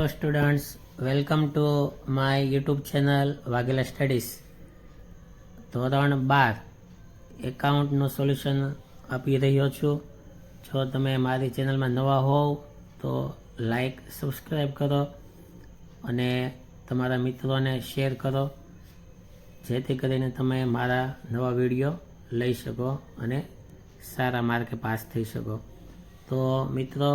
Hello students, welcome to my YouTube channel Vaghela studies. ધોરણ 12 એકાઉન્ટનું solution આપી રહ્યો છું. જો તમે મારી ચેનલમાં નવા હોવ તો લાઈક સબસ્ક્રાઈબ કરો અને તમારા મિત્રોને શેર કરો, જેથી કરીને તમે મારા નવા વિડીયો લઈ શકો અને સારા માર્કે પાસ થઈ શકો. તો મિત્રો,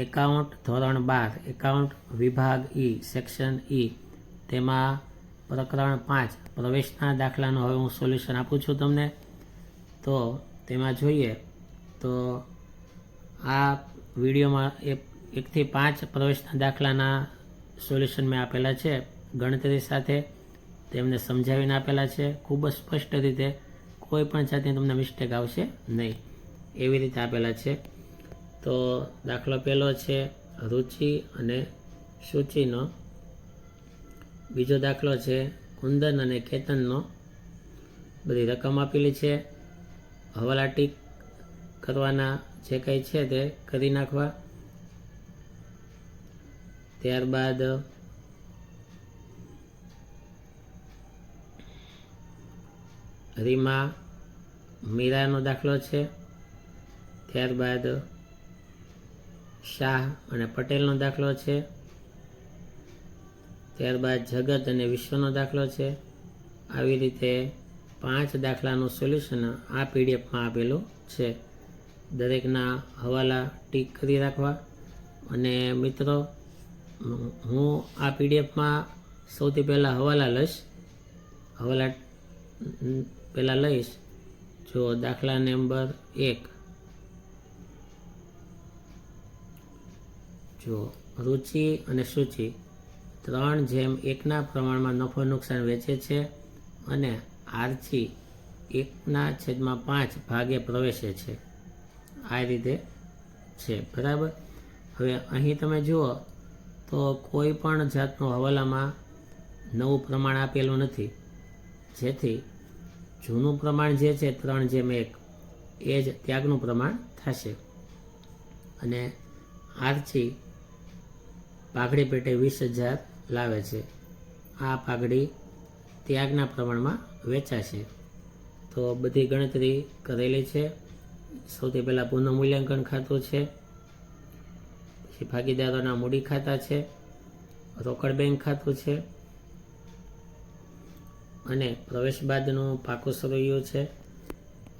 એકાઉન્ટ ધોરણ 12 એકાઉન્ટ વિભાગ ઈ સેક્શન ઈ, તેમાં પ્રકરણ 5 પ્રવેશના દાખલાનું હવે હું સોલ્યુશન આપું છું તમને. તો તેમાં જોઈએ તો આ વિડીયોમાં 1 થી 5 પ્રવેશના દાખલાના સોલ્યુશન મેં આપેલા છે ગણતરી સાથે, તેમને સમજાવીને આપેલા છે ખૂબ જ સ્પષ્ટ રીતે. કોઈ પણ જાતની તમને મિસ્ટેક આવશે નહીં, એવી રીતે આપેલા છે. તો દાખલો પહેલો છે રુચિ અને શુચિનો. બીજો દાખલો છે કુંદન અને કેતનનો. બધી રકમ આપેલી છે. હવાલા ટીક કરવાના જે કંઈ છે તે કરી નાખવા. ત્યારબાદ રીમા મીરાનો દાખલો છે. ત્યારબાદ શાહ અને પટેલનો દાખલો છે. ત્યારબાદ જગત અને વિશ્વનો દાખલો છે. આવી રીતે 5 દાખલાનું સોલ્યુશન આ પીડીએફમાં આપેલું છે. દરેકના હવાલા ટીક કરી રાખવા. અને મિત્રો, હું આ પીડીએફમાં સૌથી પહેલાં હવાલા લઈશ. હવાલા પહેલાં લઈશ. જો દાખલા નંબર 1, જો રુચિ અને શુચિ 3:1 પ્રમાણમાં નફો નુકસાન વેચે છે અને આરચી 1/5 ભાગે પ્રવેશે છે. આ રીતે છે, બરાબર. હવે અહીં તમે જુઓ તો કોઈ પણ જાતનું હવાલામાં નવું પ્રમાણ આપેલું નથી, જેથી જૂનું પ્રમાણ જે છે 3:1 એ જ ત્યાગનું પ્રમાણ થશે. અને આરચી પાઘડી પેટે 20,000 લાવે છે. આ પાઘડી ત્યાગના પ્રમાણમાં વેચાશે. તો બધી ગણતરી કરેલી છે. સૌથી પહેલાં પુનઃમૂલ્યાંકન ખાતું છે, પછી ભાગીદારોના મૂડી ખાતા છે, રોકડ બેંક ખાતું છે, અને પ્રવેશ બાદનું પાકું સરવૈયું છે,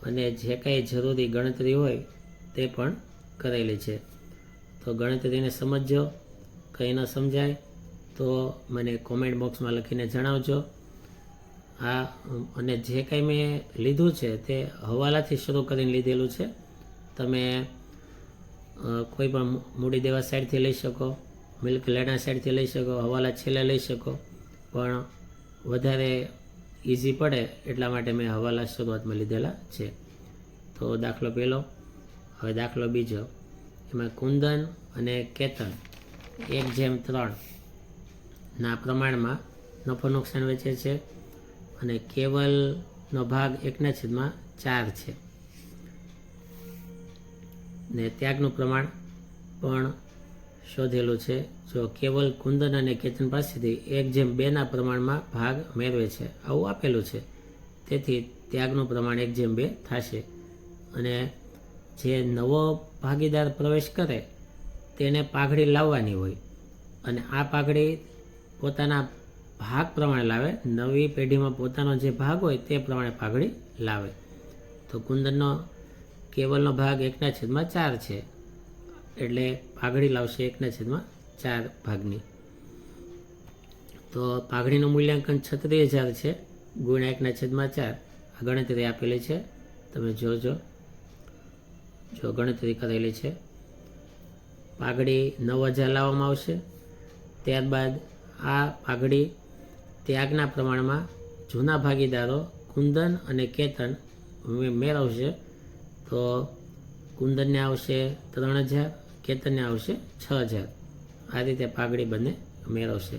અને જે કાંઈ જરૂરી ગણતરી હોય તે પણ કરેલી છે. તો ગણતરીને સમજજો. કંઈ ન સમજાય તો મને કોમેન્ટ બોક્સમાં લખીને જણાવજો. અને જે કંઈ મેં લીધું છે તે હવાલાથી શરૂ કરીને લીધેલું છે. તમે કોઈ પણ મૂડી દેવા સાઈડથી લઈ શકો, મિલ્ક લેણા સાઈડથી લઈ શકો, હવાલા છેલ્લે લઈ શકો, પણ વધારે ઇઝી પડે એટલા માટે મેં હવાલા શરૂઆતમાં લીધેલા છે. તો દાખલો પહેલો. હવે દાખલો બીજો, એમાં કુંદન અને કેતન 1:3 ના પ્રમાણમાં નફો નુકસાન વેચે છે અને કેવલનો ભાગ 1/4 છે. ને ત્યાગનું પ્રમાણ પણ શોધેલું છે. જો કેવલ કુંદન અને કેતન પાસેથી 1:2 પ્રમાણમાં ભાગ મેળવે છે, આવું આપેલું છે. તેથી ત્યાગનું પ્રમાણ 1:2 થશે. અને જે નવો ભાગીદાર પ્રવેશ કરે તેને પાઘડી લાવવાની હોય, અને આ પાઘડી પોતાના ભાગ પ્રમાણે લાવે. નવી પેઢીમાં પોતાનો જે ભાગ હોય તે પ્રમાણે પાઘડી લાવે. તો કુંદનનો કેવલનો ભાગ 1/4 છે, એટલે પાઘડી લાવશે 1/4 ભાગની. તો પાઘડીનું મૂલ્યાંકન 36,000 છે, ગુણ્યા 1/4. આ ગણતરી આપેલી છે, તમે જોજો. જો ગણતરી કરેલી છે. પાઘડી 9,000 લાવવામાં આવશે. ત્યારબાદ આ પાઘડી ત્યાગના પ્રમાણમાં જૂના ભાગીદારો કુંદન અને કેતન મેળવશે. તો કુંદનને આવશે 3,000, કેતનને આવશે 6,000. આ રીતે પાઘડી બંને મેળવશે.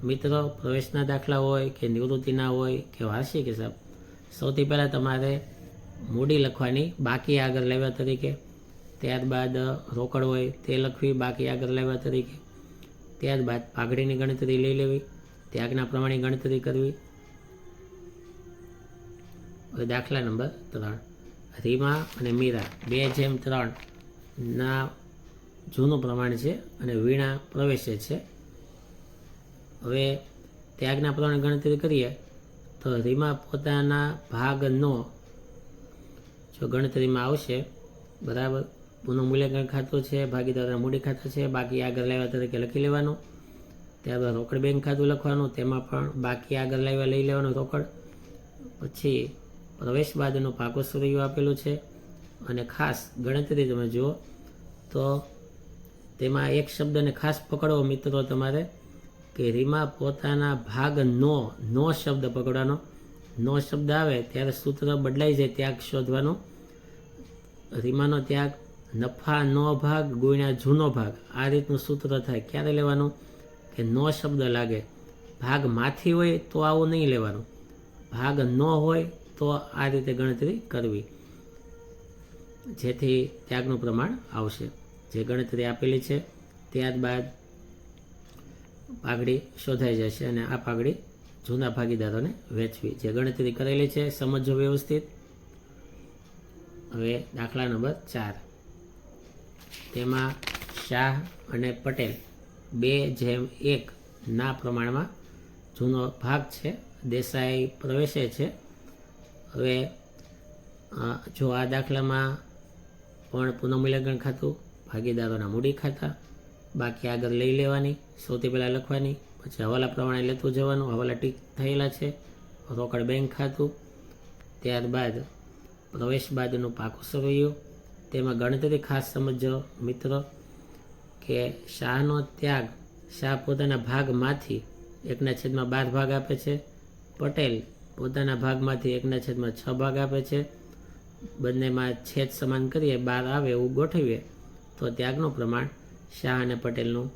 મિત્રો, પ્રવેશના દાખલા હોય કે નિવૃત્તિના હોય કે વાર્ષિક હિસાબ, સૌથી પહેલાં તમારે મૂડી લખવાની બાકી આગળ લેવા તરીકે. ત્યારબાદ રોકડ હોય તે લખવી બાકી આગળ લેવા તરીકે. ત્યારબાદ પાઘડીની ગણતરી લઈ લેવી, ત્યાગના પ્રમાણે ગણતરી કરવી. હવે દાખલા નંબર 3. રીમા અને મીરા 2:3 ના જૂનું પ્રમાણ છે અને વીણા પ્રવેશે છે. હવે ત્યાગના પ્રમાણે ગણતરી કરીએ તો રીમા પોતાના ભાગનો જો ગણતરીમાં આવશે, બરાબર, પુનઃમૂલ્યાંકન ખાતું છે, ભાગીદારોના મૂડી ખાતા છે, બાકી આગળ લાવ્યા તરીકે લખી લેવાનું. ત્યારબાદ રોકડ બેંક ખાતું લખવાનું, તેમાં પણ બાકી આગળ લાવ્યા લઈ લેવાનું રોકડ. પછી પ્રવેશ બાદનું પાકો સરવૈયું આપેલું છે અને ખાસ ગણતરી તમે જુઓ તો તેમાં એક શબ્દને ખાસ પકડવો મિત્રો તમારે, કે રીમા પોતાના ભાગનો શબ્દ પકડવાનો. નો શબ્દ આવે ત્યારે સૂત્ર બદલાઈ જાય, ત્યાગ શોધવાનો. રીમાનો ત્યાગ નફા નો ભાગ ગુણ્યા જૂનો ભાગ, આ રીતનું સૂત્ર થાય. ક્યારે લેવાનું? કે નો શબ્દ લાગે, ભાગમાંથી હોય તો આવું નહીં લેવાનું, ભાગ ન હોય તો આ રીતે ગણતરી કરવી, જેથી ત્યાગનું પ્રમાણ આવશે. જે ગણતરી આપેલી છે ત્યારબાદ પાઘડી શોધાઈ જશે અને આ પાઘડી જૂના ભાગીદારોને વેચવી. જે ગણતરી કરેલી છે સમજો વ્યવસ્થિત. હવે દાખલા નંબર 4. તેમાં શાહ અને પટેલ 2:1 ના પ્રમાણમાં જૂનો ભાગ છે, દેસાઈ પ્રવેશે છે. હવે જો આ દાખલામાં પણ પુનઃમૂલ્યાંકન ખાતું, ભાગીદારોના મૂડી ખાતા, બાકી આગળ લઈ લેવાની, સૌથી પહેલાં લખવાની, પછી હવાલા પ્રમાણે લેતું જવાનું, હવાલા ટીક થયેલા છે, રોકડ બેંક ખાતું, ત્યારબાદ પ્રવેશ બાદનું પાકું સરવૈયું. તેમાં ગણતરી ખાસ સમજો મિત્રો, કે શાહનો ત્યાગ, શાહ પોતાના ભાગમાંથી 1/12 ભાગ આપે છે, પટેલ પોતાના ભાગમાંથી 1/6 ભાગ આપે છે. બંનેમાં છેદ સમાન કરીએ, 12 આવે એવું ગોઠવીએ તો ત્યાગનું પ્રમાણ શાહ અને પટેલનું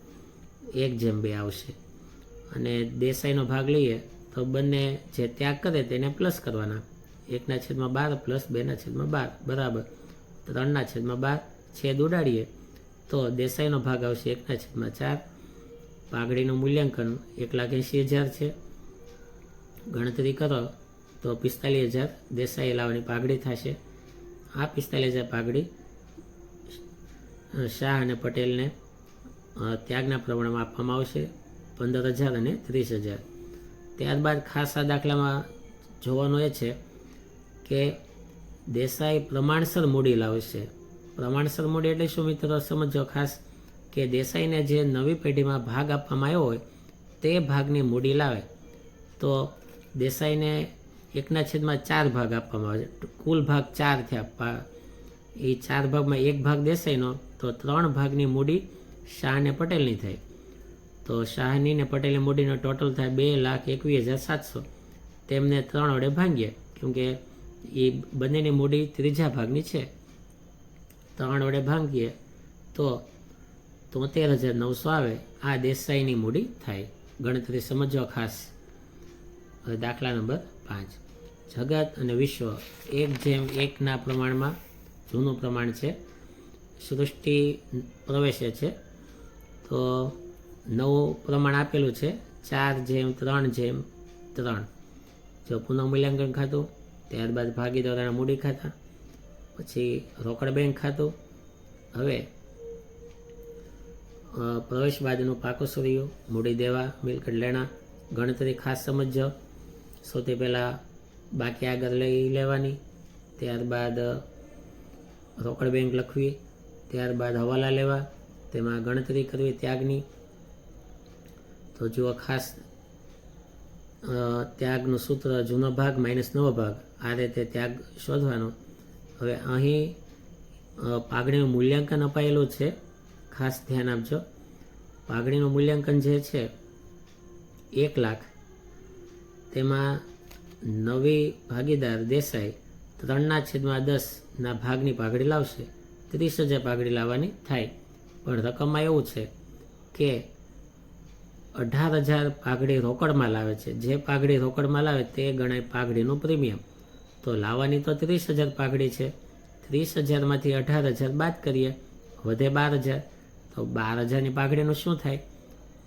1:2 આવશે. અને દેસાઈનો ભાગ લઈએ તો બંને જે ત્યાગ કરે તેને પ્લસ કરવાના, 1/12 પ્લસ 2/12 બરાબર 3/12. છેદ ઉડાડીએ તો દેસાઈનો ભાગ આવશે 1/4. પાઘડીનું મૂલ્યાંકન 1,80,000 છે. ગણતરી કરો તો 45,000 દેસાઈ લાવવાની પાઘડી થશે. આ 45,000 પાઘડી શાહ અને પટેલને ત્યાગના પ્રમાણમાં આપવામાં આવશે, 15,000 અને 30,000. ત્યારબાદ ખાસ આ દાખલામાં જોવાનું એ છે કે દેસાઈ પ્રમાણસર મૂડી લાવશે. પ્રમાણસર મૂડી એટલે શું મિત્રો સમજો ખાસ, કે દેસાઈને જે નવી પેઢીમાં ભાગ આપવામાં આવ્યો હોય તે ભાગની મૂડી લાવે તો દેસાઈને 1/4 ભાગ આપવામાં આવે છે. કુલ ભાગ 4 થયા, એ 4 ભાગમાં એક ભાગ દેસાઈનો, તો 3 ભાગની મૂડી શાહ અને પટેલની થાય. તો શાહની ને પટેલની મૂડીનો ટોટલ થાય 2,21,700. તેમને 3 વડે ભાંગીએ, કેમકે એ બંનેની મૂડી ત્રીજા ભાગની છે. 3 વડે ભાંગીએ તો 73,900 આવે. આ દેસાઈની મૂડી થાય. ગણતરી સમજો ખાસ. હવે દાખલા નંબર 5. જગત અને વિશ્વ 1:1 ના પ્રમાણમાં જૂનું પ્રમાણ છે, સૃષ્ટિ પ્રવેશે છે. તો નવું પ્રમાણ આપેલું છે 4:3:3. જો પુનઃમૂલ્યાંકન ખાતું, ત્યારબાદ ભાગીદારોના મૂડી ખાતા, પછી રોકડ બેંક ખાતું. હવે પ્રવેશ બાદનું પાકો સરવૈયું, મૂડી દેવા, મિલકત લેણા. ગણતરી ખાસ સમજો. સૌથી પહેલાં બાકી આગળ લઈ લેવાની, ત્યારબાદ રોકડ બેંક લખવી, ત્યારબાદ હવાલા લેવા, તેમાં ગણતરી કરવી ત્યાગની. તો જુઓ ખાસ ત્યાગનું સૂત્ર જૂનો ભાગ માઇનસ નવો ભાગ, આ રીતે ત્યાગ શોધવાનો. હવે અહીં પાઘડીનું મૂલ્યાંકન અપાયેલું છે, ખાસ ધ્યાન આપજો. પાઘડીનું મૂલ્યાંકન જે છે 1,00,000, તેમાં નવી ભાગીદાર દેસાઈ 3/10 ના ભાગની પાઘડી લાવશે. 30,000 પાઘડી લાવવાની થાય. પણ રકમમાં એવું છે કે 18,000 પાઘડી રોકડમાં લાવે છે. જે પાઘડી રોકડમાં લાવે તે ગણાય પાઘડીનું પ્રીમિયમ. તો લાવવાની તો 30,000 પાઘડી છે, 30,000માંથી 18,000 બાદ કરીએ, વધે 12,000. તો 12,000ની પાઘડીનું શું થાય?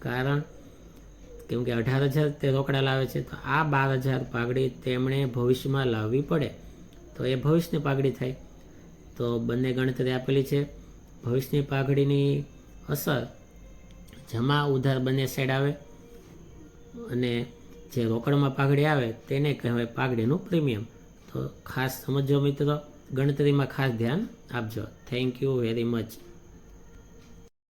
કારણ કેમ કે 18,000 તે રોકડા લાવે છે, તો આ 12,000 પાઘડી તેમણે ભવિષ્યમાં લાવવી પડે તો એ ભવિષ્યની પાઘડી થાય. તો બંને ગણતરી આપેલી છે. ભવિષ્યની પાઘડીની અસર જમા ઉધાર બંને સાઈડ આવે, અને જે રોકડમાં પાઘડી આવે તેને કહેવાય પાઘડીનું પ્રીમિયમ. તો ખાસ સમજો મિત્રો, ગણતરીમાં ખાસ ધ્યાન આપજો. Thank you very much.